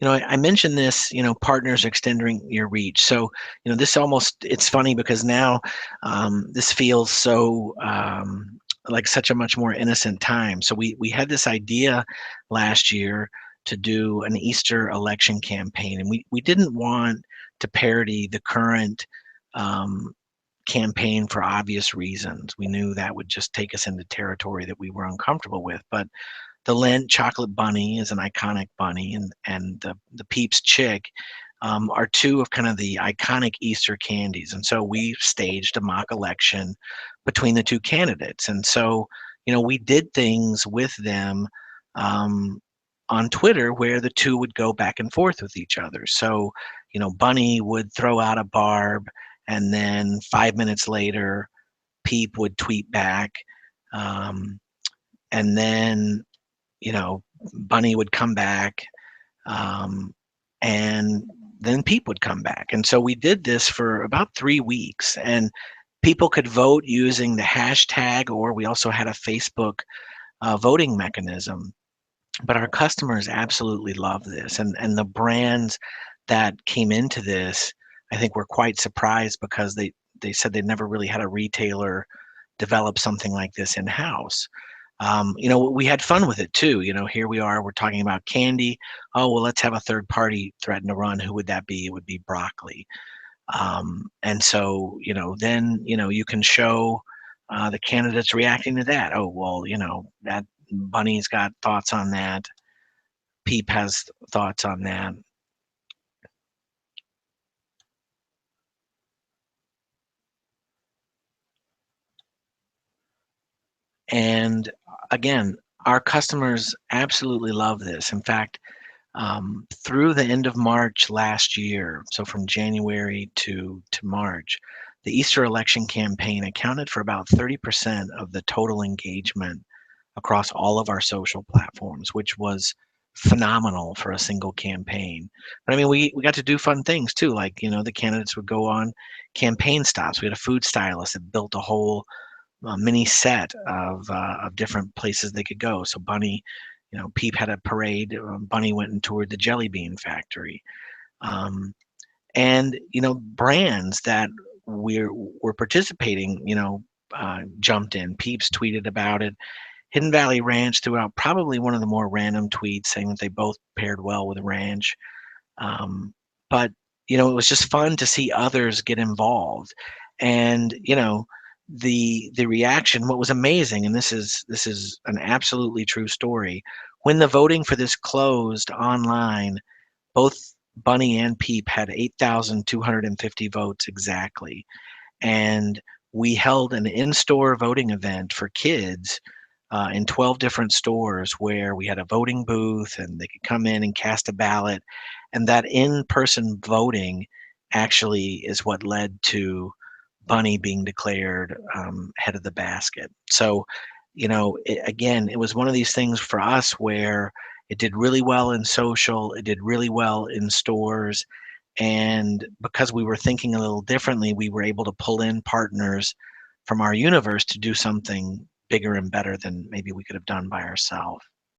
I mentioned this, partners extending your reach. So, this almost, it's funny because now this feels so like such a much more innocent time. So we had this idea last year to do an Easter election campaign, and we didn't want to parody the current um, campaign for obvious reasons. We knew that would just take us into territory that we were uncomfortable with, but the Lindt chocolate bunny is an iconic bunny, and the Peeps chick are two of kind of the iconic Easter candies. And so we staged a mock election between the two candidates. And so, we did things with them on Twitter where the two would go back and forth with each other. So, Bunny would throw out a barb, and then 5 minutes later, Peep would tweet back. Um, and then Bunny would come back, um, and then Peep would come back. And so we did this for about 3 weeks, and people could vote using the hashtag, or we also had a Facebook voting mechanism. But our customers absolutely love this, and the brands that came into this, I think, were quite surprised because they said they never really had a retailer develop something like this in house. We had fun with it too. Here we are, we're talking about candy. Oh, well, let's have a third party threaten to run. Who would that be? It would be broccoli. And so, then, you can show the candidates reacting to that. Oh, well, that Bunny's got thoughts on that. Peep has thoughts on that. And again, our customers absolutely love this. In fact, through the end of March last year, so from January to March, the Easter election campaign accounted for about 30% of the total engagement across all of our social platforms, which was phenomenal for a single campaign. But I mean, we got to do fun things too, like the candidates would go on campaign stops. We had a food stylist that built a whole mini set of different places they could go. So Bunny, Peep had a parade. Bunny went and toured the jelly bean factory, um, and brands that were participating, jumped in. Peeps tweeted about it. Hidden Valley Ranch threw out probably one of the more random tweets saying that they both paired well with ranch. But it was just fun to see others get involved, and the reaction. What was amazing, and this is an absolutely true story. When the voting for this closed online, both Bunny and Peep had 8,250 votes exactly, and we held an in-store voting event for kids in 12 different stores where we had a voting booth and they could come in and cast a ballot. And that in-person voting actually is what led to Bunny being declared head of the basket. So, again, it was one of these things for us where it did really well in social, it did really well in stores. And because we were thinking a little differently, we were able to pull in partners from our universe to do something bigger and better than maybe we could have done by ourselves.